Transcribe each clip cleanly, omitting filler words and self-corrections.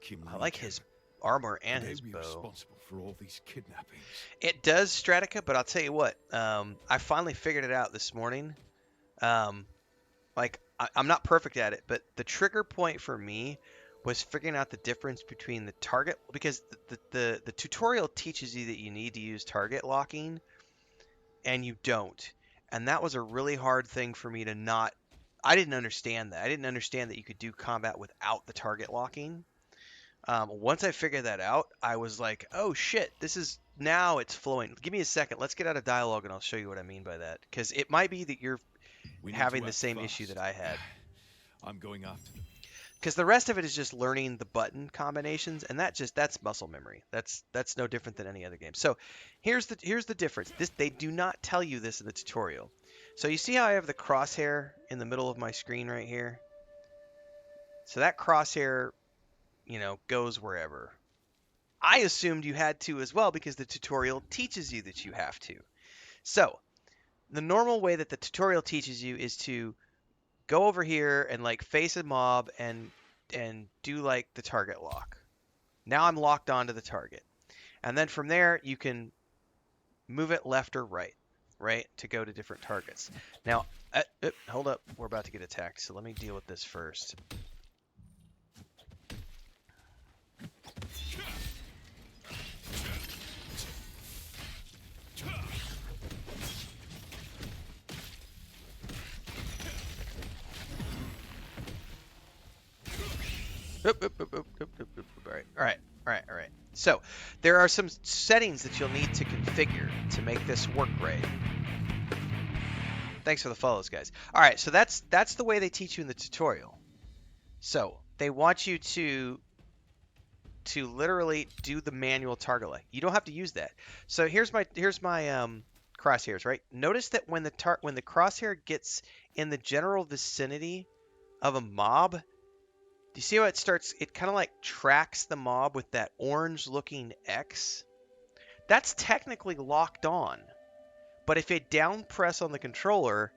him, I like Legion. his armor and Could they his be bow. responsible for all these kidnappings? It does, Stratica, but I'll tell you what. I finally figured it out this morning. Um, I'm not perfect at it, but the trigger point for me was figuring out the difference between the target, because the tutorial teaches you that you need to use target locking and you don't. And that was a really hard thing for me to not. I didn't understand that. I didn't understand that you could do combat without the target locking. Once I figured that out, I was like, oh shit, this is now it's flowing. Give me a second. Let's get out of dialogue and I'll show you what I mean by that. Because it might be that you're We need having to the act same issue that fast. I had. I'm going after them. Because the rest of it is just learning the button combinations, and that's muscle memory. That's no different than any other game. So here's the difference. They do not tell you this in the tutorial. So you see how I have the crosshair in the middle of my screen right here? So that crosshair, goes wherever. I assumed you had to as well because the tutorial teaches you that you have to. So the normal way that the tutorial teaches you is to go over here and like face a mob and do like the target lock. Now I'm locked onto the target. And then from there, you can move it left or right, to go to different targets. Now, hold up. We're about to get attacked, so let me deal with this first. All right. So there are some settings that you'll need to configure to make this work right. Thanks for the follows, guys. All right, so that's the way they teach you in the tutorial. So they want you to literally do the manual target lock. You don't have to use that. So here's my crosshairs, right? Notice that when the crosshair gets in the general vicinity of a mob, do you see how it starts? It kind of like tracks the mob with that orange looking X. That's technically locked on. But if it down press on the controller,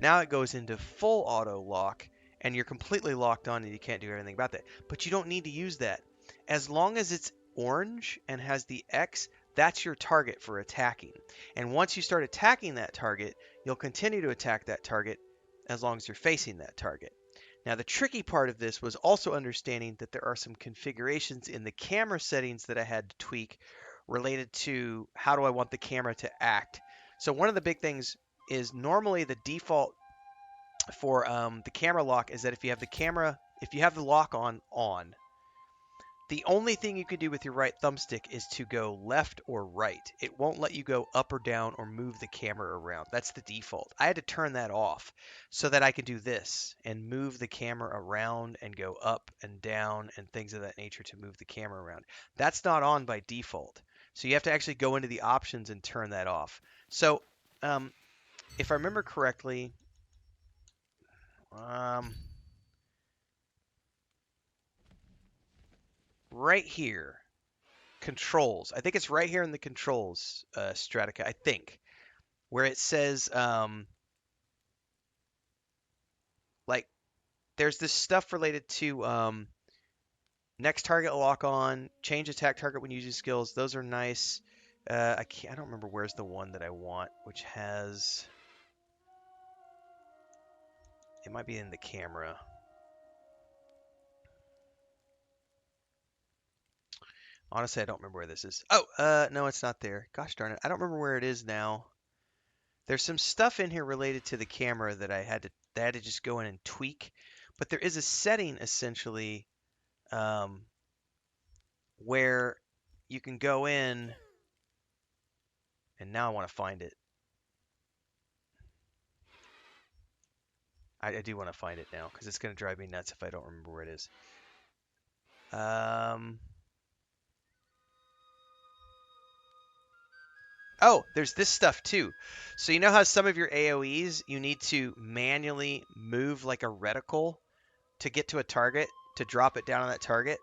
now it goes into full auto lock and you're completely locked on and you can't do anything about that. But you don't need to use that. As long as it's orange and has the X, that's your target for attacking. And once you start attacking that target, you'll continue to attack that target as long as you're facing that target. Now, the tricky part of this was also understanding that there are some configurations in the camera settings that I had to tweak related to how do I want the camera to act. So one of the big things is normally the default for the camera lock is that if you have the lock on, the only thing you can do with your right thumbstick is to go left or right. It won't let you go up or down or move the camera around. That's the default. I had to turn that off so that I could do this and move the camera around and go up and down and things of that nature to move the camera around. That's not on by default. So you have to actually go into the options and turn that off. So if I remember correctly, right here, controls. I think it's right here in the controls, Stratica, I think, where it says, like, there's this stuff related to next target lock on, change attack target when using skills. Those are nice. I don't remember where's the one that I want, which has. It might be in the camera. Honestly, I don't remember where this is. Oh, no, it's not there. Gosh darn it. I don't remember where it is now. There's some stuff in here related to the camera that I had to just go in and tweak. But there is a setting essentially where you can go in, and now I want to find it. I do want to find it now because it's going to drive me nuts if I don't remember where it is. Oh, there's this stuff too. So you know how some of your AoEs you need to manually move like a reticle to get to a target to drop it down on that target?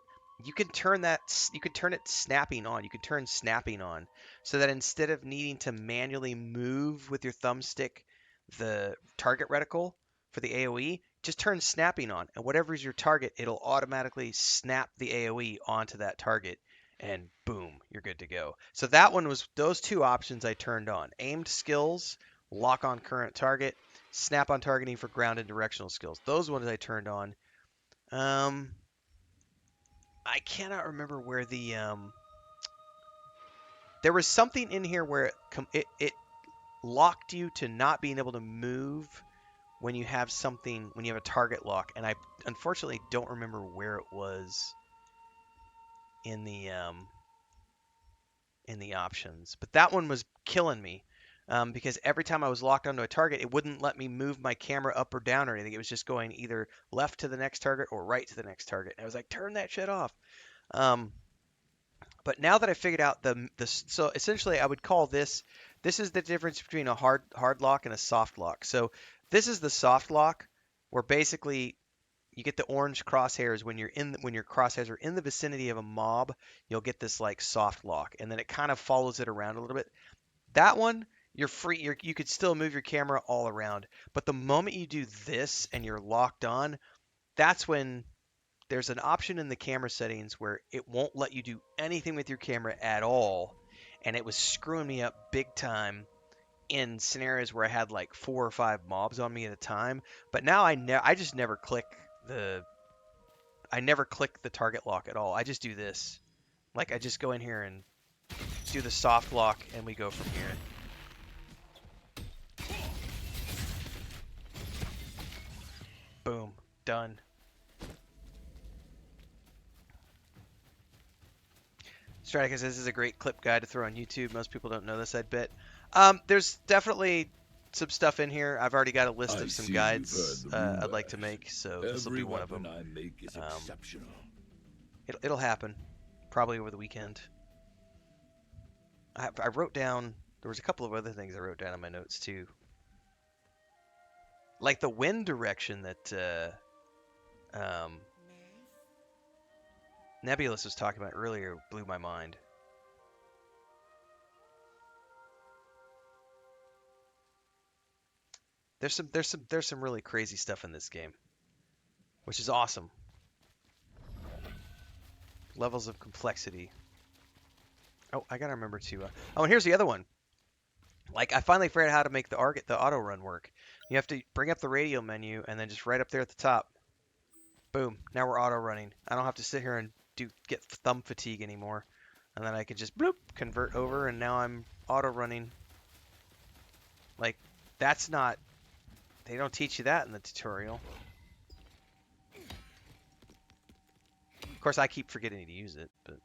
You can turn it snapping on. You can turn snapping on so that instead of needing to manually move with your thumbstick the target reticle for the AoE, just turn snapping on, and whatever's your target, it'll automatically snap the AoE onto that target, and boom, you're good to go. So that one was those two options I turned on: aimed skills, lock on current target, snap on targeting for ground and directional skills. Those ones I turned on. I cannot remember where there was something in here where it locked you to not being able to move when you have something, when you have a target lock, and I unfortunately don't remember where it was in the options. But that one was killing me because every time I was locked onto a target, it wouldn't let me move my camera up or down or anything. It was just going either left to the next target or right to the next target. And I was like, turn that shit off. But now that I figured out so essentially I would call this is the difference between a hard lock and a soft lock. So this is the soft lock, where basically you get the orange crosshairs when your crosshairs are in the vicinity of a mob. You'll get this like soft lock, and then it kind of follows it around a little bit. That one, you're free. You could still move your camera all around, but the moment you do this and you're locked on, that's when there's an option in the camera settings where it won't let you do anything with your camera at all, and it was screwing me up big time in scenarios where I had like 4 or 5 mobs on me at a time. But now I just never click the target lock at all. I just do this. Like I just go in here and do the soft lock, and we go from here. Boom, done. Straticus says this is a great clip guide to throw on YouTube. Most people don't know this, I'd bet. There's definitely some stuff in here. I've already got a list of some guides I'd like to make, so this will be one of them. I make is exceptional. It'll happen, probably over the weekend. I wrote down, there was a couple of other things I wrote down in my notes too. Like the wind direction that Nebulous was talking about earlier blew my mind. There's some really crazy stuff in this game, which is awesome. Levels of complexity. Oh, I gotta remember to. Oh, and here's the other one. Like I finally figured out how to make the auto run work. You have to bring up the radio menu and then just right up there at the top. Boom. Now we're auto running. I don't have to sit here and get thumb fatigue anymore. And then I can just bloop convert over, and now I'm auto running. Like that's not. They don't teach you that in the tutorial. Of course, I keep forgetting to use it, but